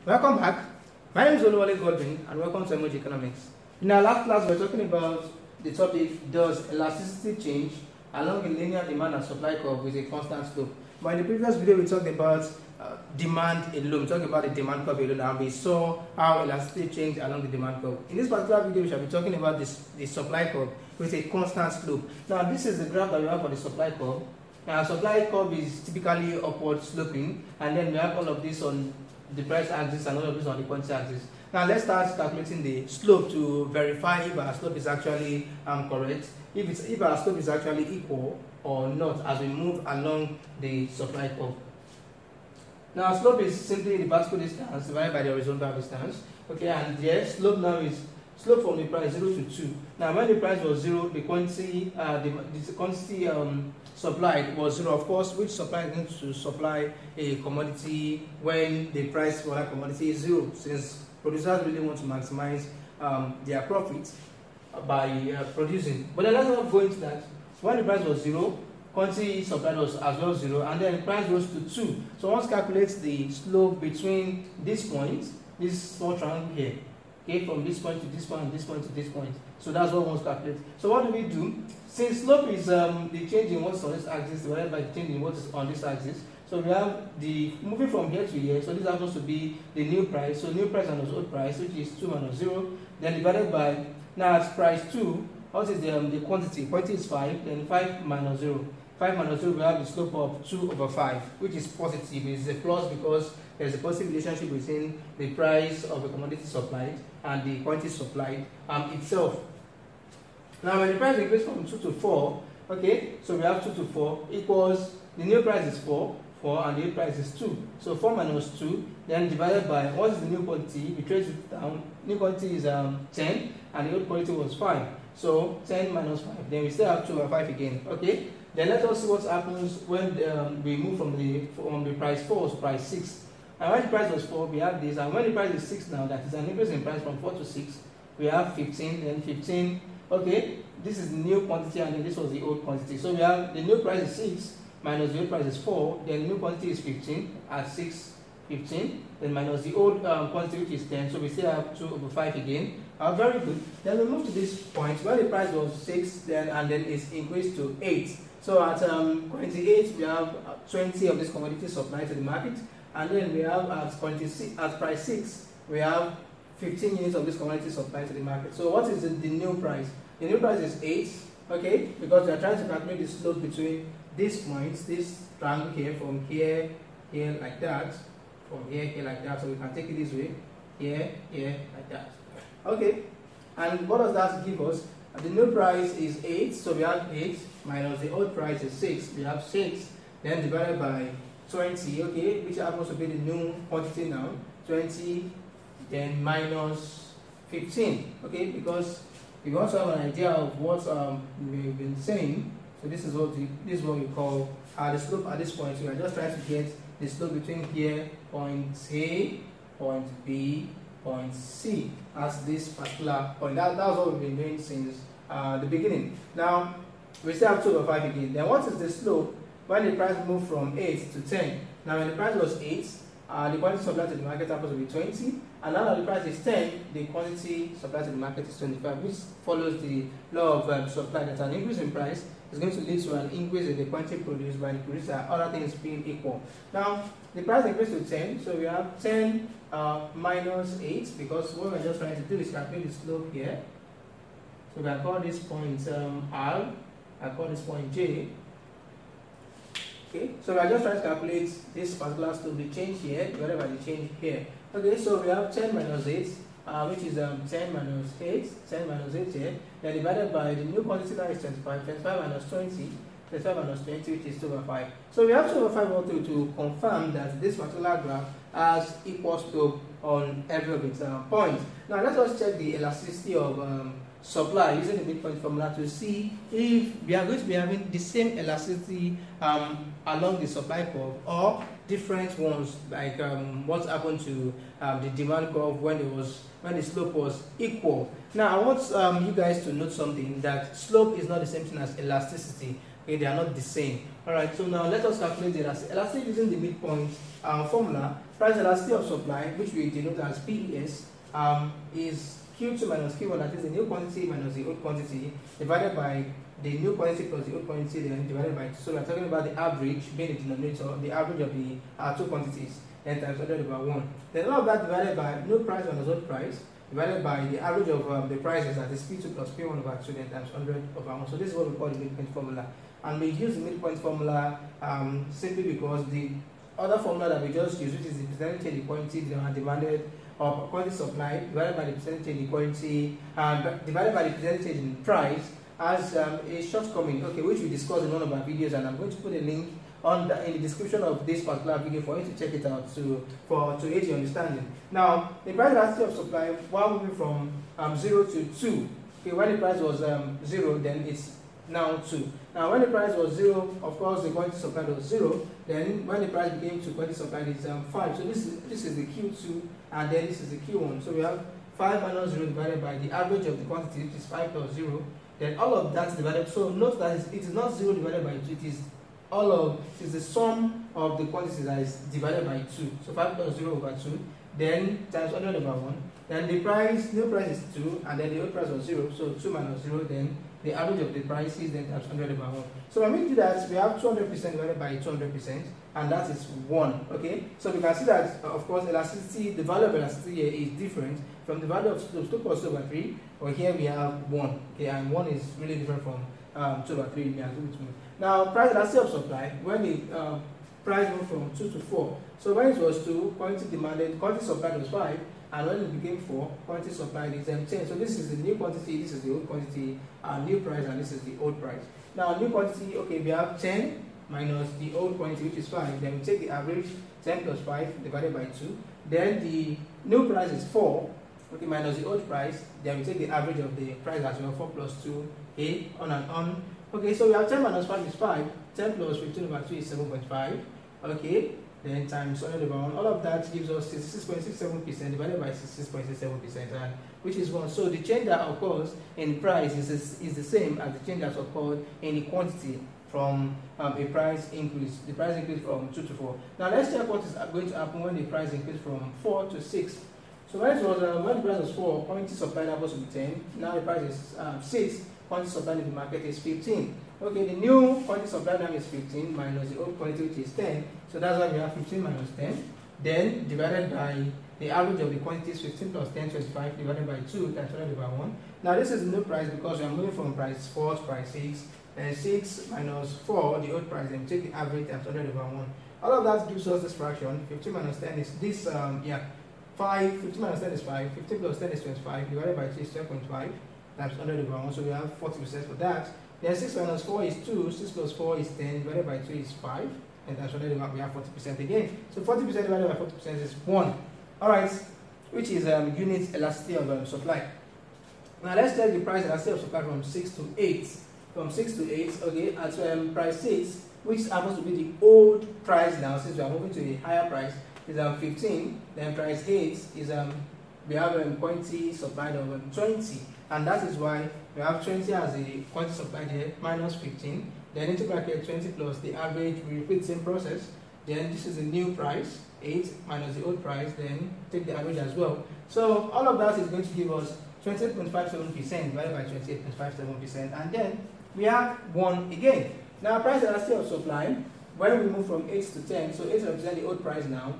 Welcome back. My name is Oluwale Godwin and welcome to MOG Economics. In our last class, we were talking about the topic, does elasticity change along a linear demand and supply curve with a constant slope? But in the previous video, we talked about demand alone. We talked about the demand curve alone, and we saw how elasticity changed along the demand curve. In this particular video, we shall be talking about the supply curve with a constant slope. Now, this is the graph that we have for the supply curve. Now, supply curve is typically upward sloping, and then we have all of this on the price axis and all of this on the quantity axis. Now let's start calculating the slope to verify if our slope is actually correct, if our slope is actually equal or not as we move along the supply curve. Now slope is simply the vertical distance divided by the horizontal distance. Okay, and yes, slope now is slope from the price 0 to 2. Now when the price was 0, the quantity supplied was 0. Of course, which supply is going to supply a commodity when the price for that commodity is 0, since producers really want to maximize their profits by producing. But then let's not go into that. When the price was 0, quantity supplied was as well 0, and then the price rose to 2. So once calculates the slope between this point, this small triangle here, okay, from this point to this point, and this point to this point. So that's what one wants to calculate. So what do we do? Since slope is the change in what's on this axis divided by the change in what is on this axis. So we have the moving from here to here. So this happens to be the new price. So new price minus old price, which is 2 minus 0. Then divided by, now it's price 2. What is the quantity? Quantity is 5. Then 5 minus 0. 5 minus 0, we have the slope of 2 over 5, which is positive. It's a plus because there's a positive relationship between the price of the commodity supplied and the quantity supplied itself. Now when the price increases from 2 to 4, okay, so we have 2 to 4 equals, the new price is 4, and the old price is 2. So 4 minus 2, then divided by, what is the new quantity? We trace it down. New quantity is 10, and the old quantity was 5. So 10 minus 5, then we still have 2 over 5 again, okay? Then let us see what happens when we move from the price 4 to price 6. And when the price was 4, we have this, and when the price is 6 now, that is an increase in price from 4 to 6, we have 15, then 15, okay, this is the new quantity, and then this was the old quantity. So we have the new price is 6, minus the old price is 4, then the new quantity is 15, at 6, 15, then minus the old quantity, which is 10, so we still have 2 over 5 again. Very good. Then we move to this point, where the price was 6, and then it's increased to 8. So at quantity 8, we have 20 of this commodity supplied to the market, and then we have at price 6, we have 15 units of this commodity supplied to the market. So what is the new price? The new price is 8, okay, because we are trying to calculate the slope between these points, this triangle here, from here, here like that, from here, here like that. So we can take it this way, here, here like that. Okay, and what does that give us? The new price is 8, so we have 8 minus the old price is 6. We have 6, then divided by 20, okay, which happens to be the new quantity now, 20, then minus 15, okay, because we also have an idea of what we've been saying. So this is what we call the slope at this point. So we are just trying to get the slope between here, point A, point B, point C as this particular point. That's what we've been doing since the beginning. Now we still have 2 over 5 again. Then what is the slope when the price moved from 8 to 10? Now when the price was 8, the quantity supplied to the market happens to be 20, and now that the price is 10, the quantity supplied to the market is 25, which follows the law of supply, that an increase in price is going to lead to an increase in the quantity produced by the producer, other things being equal. Now the price increased to 10, so we have 10 minus 8, because what we're just trying to do is calculate the slope here. So we can call this point R, I call this point J. Okay, so we are just trying to calculate this particular slope, the change here divided by the change here. Okay, so we have 10 minus 8, which is 10 minus 8 here, then divided by the new quantity that is 25, 25 minus 20, 25 minus 20, which is 2 over 5. So we have 2 over 5 to confirm that this particular graph has equal slope on every of its points. Now let us check the elasticity of supply using the midpoint formula to see if we are going to be having the same elasticity along the supply curve or different ones, like what happened to the demand curve when the slope was equal. Now I want you guys to note something, that slope is not the same thing as elasticity. Okay, they are not the same. Alright, so now let us calculate the elasticity using the midpoint formula. price elasticity of supply, which we denote as PES, is Q2 minus Q1, that is the new quantity minus the old quantity, divided by the new quantity plus the old quantity, then divided by 2. So we're talking about the average being the denominator, the average of the two quantities, then times 100/1. Then all of that divided by new price minus old price, divided by the average of the prices, that is P2 plus P1/2, then times 100/1. So this is what we call the midpoint formula. And we use the midpoint formula simply because the other formula that we just used, which is the percentage inequality demanded of quantity supply divided by the percentage inequality divided by the percentage in price, has a shortcoming, okay, which we discussed in one of our videos, and I'm going to put a link in the description of this particular video for you to check it out to aid your understanding. Now, the price elasticity of supply, while moving from 0 to 2, okay, when the price was 0, then it's now 2. Now, when the price was 0, of course, the quantity supplied was 0. Then, when the price became 2, quantity supplied is 5. So this is the Q2, and then this is the Q1. So we have 5 minus 0 divided by the average of the quantity, which is 5 plus 0. Then all of that divided. So note that it is not 0 divided by 2. It is the sum of the quantities that is divided by 2. So 5 plus 0/2. Then times 100/1. Then the price, new price is 2, and then the old price was 0. So 2 minus 0. Then the average of the prices, then times 100/1. So when we do that, we have 200% divided by 200%, and that is 1. Okay, so we can see that, of course, elasticity, the value of elasticity here is different from the value of 2 plus 2/3, or here we have 1. Okay, and 1 is really different from 2/3. You may agree with me. Now, price elasticity of supply, when the price moved from 2 to 4. So when it was 2, quantity demanded, quantity supplied was 5. And when it became 4, quantity supplied is 10. So this is the new quantity, this is the old quantity, new price, and this is the old price. Now, new quantity, okay, we have 10 minus the old quantity, which is 5. Then we take the average, 10 plus 5 divided by 2. Then the new price is 4, okay, minus the old price. Then we take the average of the price as well, 4 plus 2, 8, on and on. Okay, so we have 10 minus 5 is 5. 10 plus 15/2 is 7.5. Okay. Then times 100/1, all of that gives us 66.67% divided by 66.67%, and which is 1. So the change that occurs in price is the same as the change that occurred in the quantity from a price increase. The price increase from 2 to 4. Now let's check what is going to happen when the price increased from 4 to 6. So when the price was 4, quantity supplied was to be 10. Now the price is 6. Quantity supplied in the market is 15. Okay, the new quantity supplied now is 15 minus the old quantity, which is 10. So that's why we have 15 minus 10. Then divided by the average of the quantities, 15 plus 10, 25, divided by 2, times 100/1. Now this is the new price because we are moving from price 4 to price 6. And 6 minus 4, the old price, then take the average times 100/1. All of that gives us this fraction. 15 minus 10 is this, 5. 15 minus 10 is 5. 15 plus 10 is 25, divided by 2 is 12.5. Times 100/1, so we have 40% for that. Then 6 minus 4 is 2, 6 plus 4 is 10, divided by 2 is 5, and times 100/1, we have 40% again. So 40% divided by 40% is 1. Alright, which is unit elasticity of supply. Now let's take the price elasticity of supply from 6 to 8. From 6 to 8, okay, at price 6, which happens to be the old price now, since we are moving to a higher price, is 15. Then price 8 is we have quantity supplied of 20. And that is why we have 20 as the quantity supplied here, minus 15. Then into bracket 20 plus the average, we repeat the same process. Then this is the new price, 8 minus the old price, then take the average as well. So all of that is going to give us 28.57% divided by 28.57%. And then we have 1 again. Now price elasticity of supply, when we move from 8 to 10, so 8 represents the old price now,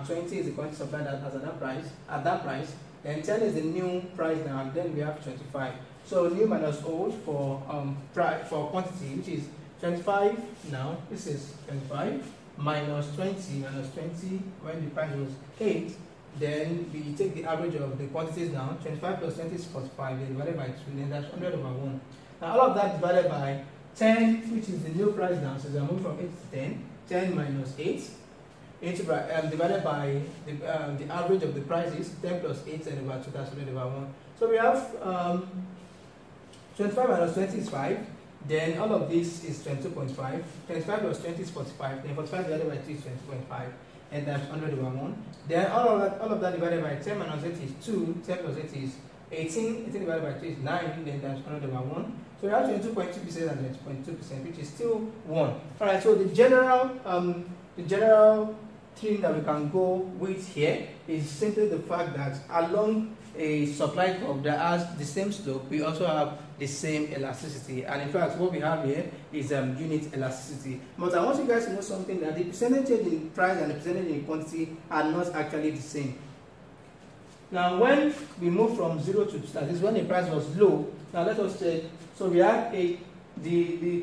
20 is the quantity supplied at that price. Then 10 is the new price now, and then we have 25. So new minus old for quantity, which is 25 now. This is 25 minus 20 when the price was 8. Then we take the average of the quantities now. 25 plus 20 is 45. Then divided by 2, then that's 100/1. Now all of that divided by 10, which is the new price now. So we are moving from 8 to 10. 10 minus 8. Divided by the average of the prices, 10 plus 8 and about 2, that's 100/1. So we have 25 minus 20 is 5. Then all of this is 22.5. 25 plus 20 is 45. Then 45 divided by 2 is 20.5. And that's 100/1. Then all of that divided by 10 minus 8 is 2. 10 plus 8 is 18. 18 divided by 2 is 9. Then that's 100/1. So we have 22.2% and 20.2%, which is still 1. Alright, so the general thing that we can go with here is simply the fact that along a supply curve that has the same slope, we also have the same elasticity. And in fact, what we have here is unit elasticity. But I want you guys to know something, that the percentage in price and the percentage in quantity are not actually the same. Now, when we move from 0 to 2, that is when the price was low. Now let us check. So we had the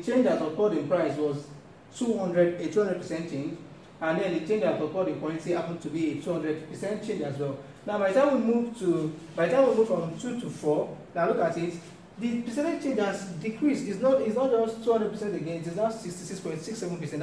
change that occurred in price was a 200% change, and then the change that occurred in quantity happened to be a 200% change as well. Now by the time we move from 2 to 4, now look at it, the percentage change has decreased. It's not just 200% again, it is now 66.67%.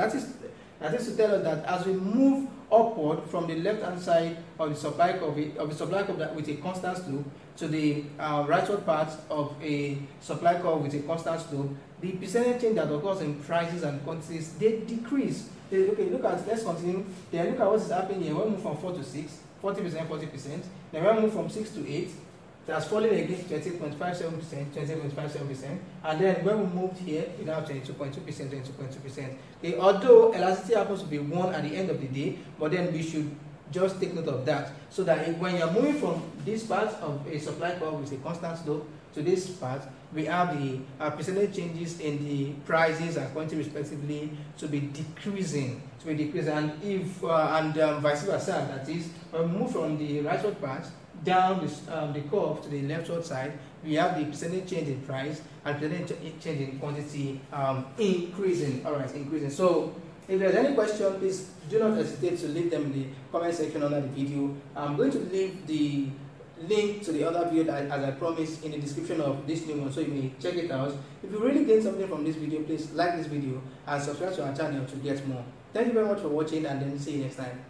That is to tell us that as we move upward from the left hand side of the supply curve that with a constant slope to the rightward part of a supply curve with a constant slope, the percentage change that occurs in prices and quantities, they decrease. Okay, let's continue. Then look at what is happening here. When we move from 4 to 6, 40%. Then when we move from 6 to 8, it has fallen again 28.57%, and then when we moved here, we now have 22.2%. Okay, although elasticity happens to be 1 at the end of the day, but then we should just take note of that, so that when you're moving from this part of a supply curve with a constant slope to this part, we have the percentage changes in the prices and quantity respectively to be decreasing, and if vice versa, that is, when we move from the rightward part down the curve to the leftward side, we have the percentage change in price and percentage change in quantity increasing. All right, increasing. So if there's any question, please do not hesitate to leave them in the comment section under the video. I'm going to leave the link to the other video as I promised in the description of this new one, so you may check it out. If you really gain something from this video, please like this video and subscribe to our channel to get more. Thank you very much for watching, and then see you next time.